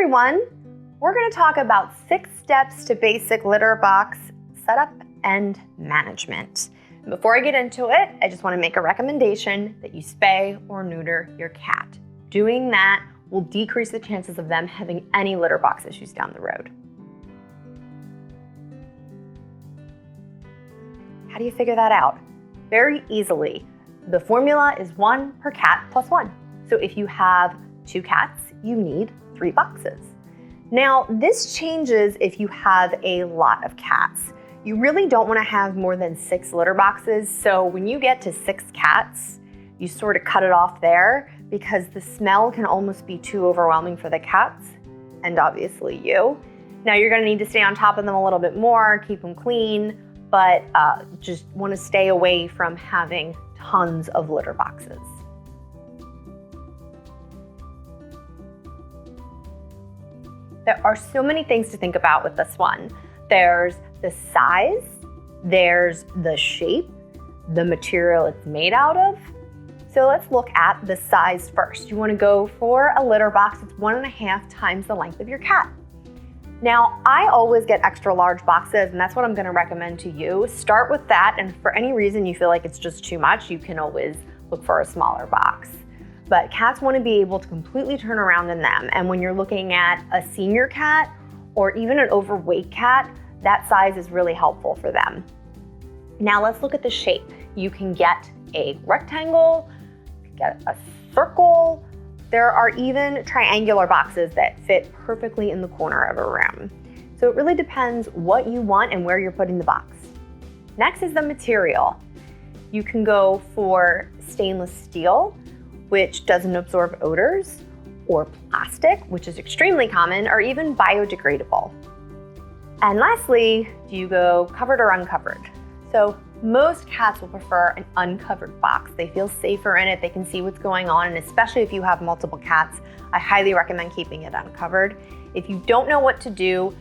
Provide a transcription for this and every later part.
everyone! We're going to talk about 6 steps to basic litter box setup and management. And before I get into it, I just want to make a recommendation that you spay or neuter your cat. Doing that will decrease the chances of them having any litter box issues down the road. How do you figure that out? Very easily. The formula is 1 per cat plus 1. So if you have 2 cats, you need 3 boxes. Now, this changes if you have a lot of cats. You really don't want to have more than 6 litter boxes. So when you get to 6 cats, you sort of cut it off there because the smell can almost be too overwhelming for the cats and obviously you. Now you're going to need to stay on top of them a little bit more, keep them clean, but just want to stay away from having tons of litter boxes. There are so many things to think about with this one. There's the size, there's the shape, the material it's made out of. So let's look at the size first. You want to go for a litter box that's 1.5 times the length of your cat. Now, I always get extra large boxes, and that's what I'm going to recommend to you. Start with that, and for any reason you feel like it's just too much, you can always look for a smaller box. But cats want to be able to completely turn around in them, and when you're looking at a senior cat or even an overweight cat, that size is really helpful for them. Now let's look at the shape. You can get a rectangle, get a circle. There are even triangular boxes that fit perfectly in the corner of a room. So it really depends what you want and where you're putting the box. Next is the material. You can go for stainless steel, which doesn't absorb odors, or plastic, which is extremely common, or even biodegradable. And lastly, do you go covered or uncovered? So most cats will prefer an uncovered box. They feel safer in it, they can see what's going on, and especially if you have multiple cats, I highly recommend keeping it uncovered. If you don't know what to do,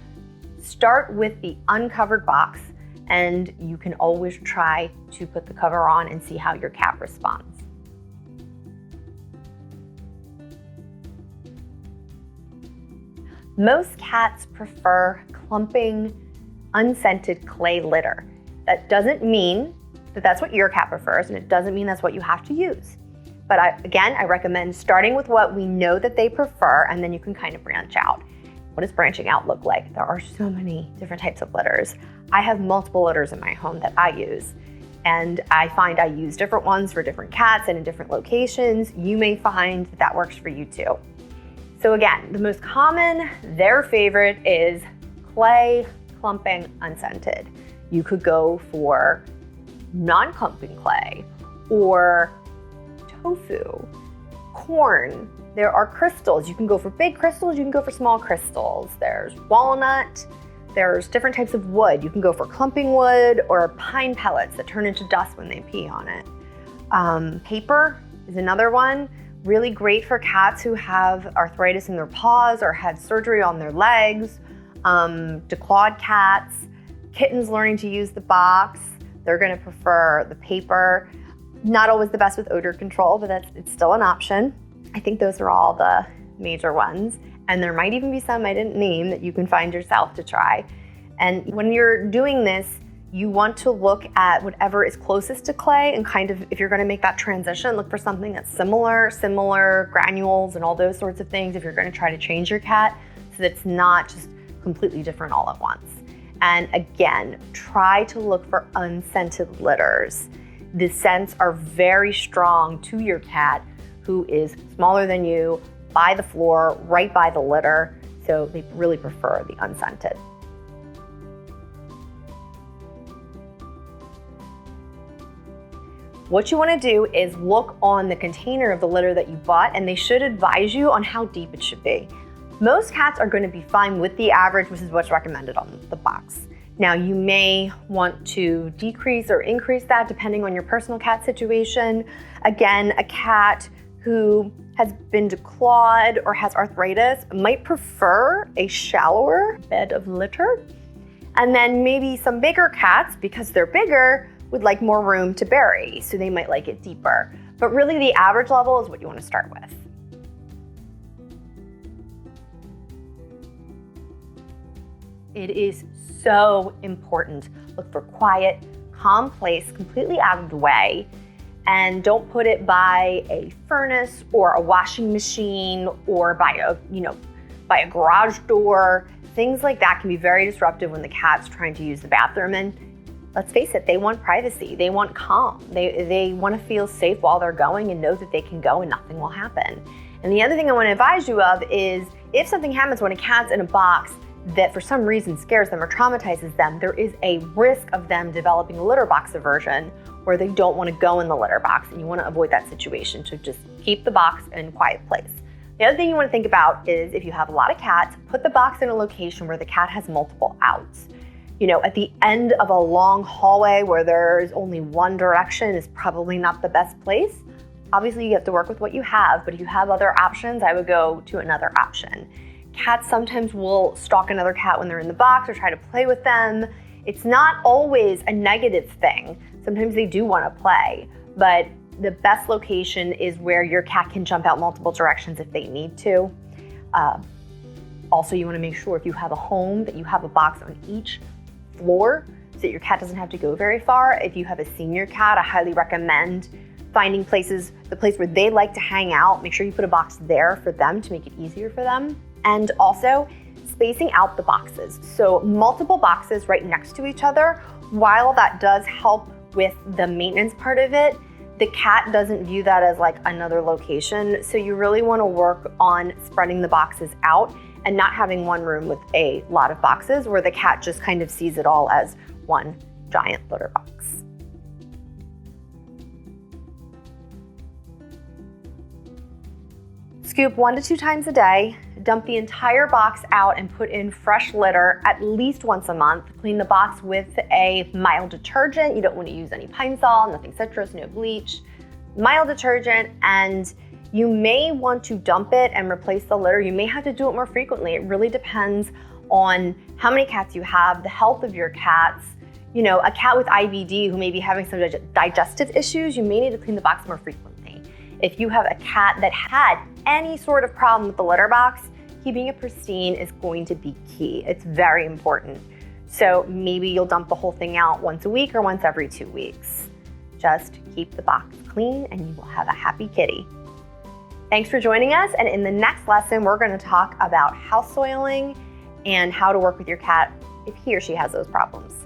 start with the uncovered box, and you can always try to put the cover on and see how your cat responds. Most cats prefer clumping, unscented clay litter. That doesn't mean that that's what your cat prefers, and it doesn't mean that's what you have to use. But again, I recommend starting with what we know that they prefer, and then you can kind of branch out. What does branching out look like? There are so many different types of litters. I have multiple litters in my home that I use, and I find I use different ones for different cats and in different locations. You may find that works for you too. So again, the most common, their favorite is clay, clumping, unscented. You could go for non-clumping clay or tofu, corn. There are crystals. You can go for big crystals, you can go for small crystals. There's walnut, there's different types of wood. You can go for clumping wood or pine pellets that turn into dust when they pee on it. Paper is another one. Really great for cats who have arthritis in their paws or had surgery on their legs, declawed cats, kittens learning to use the box. They're going to prefer the paper. Not always the best with odor control, but it's still an option. I think those are all the major ones. And there might even be some I didn't name that you can find yourself to try. And when you're doing this, you want to look at whatever is closest to clay and kind of, if you're going to make that transition, look for something that's similar granules and all those sorts of things if you're going to try to change your cat so that it's not just completely different all at once. And again, try to look for unscented litters. The scents are very strong to your cat who is smaller than you, by the floor, right by the litter, so they really prefer the unscented. What you want to do is look on the container of the litter that you bought, and they should advise you on how deep it should be. Most cats are going to be fine with the average, which is what's recommended on the box. Now, you may want to decrease or increase that depending on your personal cat situation. Again, a cat who has been declawed or has arthritis might prefer a shallower bed of litter. And then maybe some bigger cats, because they're bigger, would like more room to bury, so they might like it deeper. But really the average level is what you want to start with. It is so important. Look for quiet, calm place, completely out of the way, and don't put it by a furnace or a washing machine or by a garage door. Things like that can be very disruptive when the cat's trying to use the bathroom. And let's face it, they want privacy. They want calm. They want to feel safe while they're going and know that they can go and nothing will happen. And the other thing I want to advise you of is if something happens when a cat's in a box that for some reason scares them or traumatizes them, there is a risk of them developing a litter box aversion where they don't want to go in the litter box, and you want to avoid that situation. So just keep the box in a quiet place. The other thing you want to think about is if you have a lot of cats, put the box in a location where the cat has multiple outs. At the end of a long hallway where there's only one direction is probably not the best place. Obviously, you have to work with what you have, but if you have other options, I would go to another option. Cats sometimes will stalk another cat when they're in the box or try to play with them. It's not always a negative thing. Sometimes they do want to play, but the best location is where your cat can jump out multiple directions if they need to. Also, you want to make sure if you have a home that you have a box on each floor so that your cat doesn't have to go very far. If you have a senior cat, I highly recommend finding the place where they like to hang out. Make sure you put a box there for them to make it easier for them. And also spacing out the boxes. So multiple boxes right next to each other. While that does help with the maintenance part of it, the cat doesn't view that as like another location. So you really want to work on spreading the boxes out and not having one room with a lot of boxes where the cat just kind of sees it all as one giant litter box. Scoop 1 to 2 times a day, dump the entire box out and put in fresh litter at least once a month. Clean the box with a mild detergent. You don't want to use any Pine Sol, nothing citrus, no bleach. Mild detergent, and you may want to dump it and replace the litter. You may have to do it more frequently. It really depends on how many cats you have, the health of your cats. A cat with IBD who may be having some digestive issues, you may need to clean the box more frequently. If you have a cat that had any sort of problem with the litter box, keeping it pristine is going to be key. It's very important. So maybe you'll dump the whole thing out once a week or once every 2 weeks. Just keep the box clean and you will have a happy kitty. Thanks for joining us. And in the next lesson, we're going to talk about house soiling and how to work with your cat if he or she has those problems.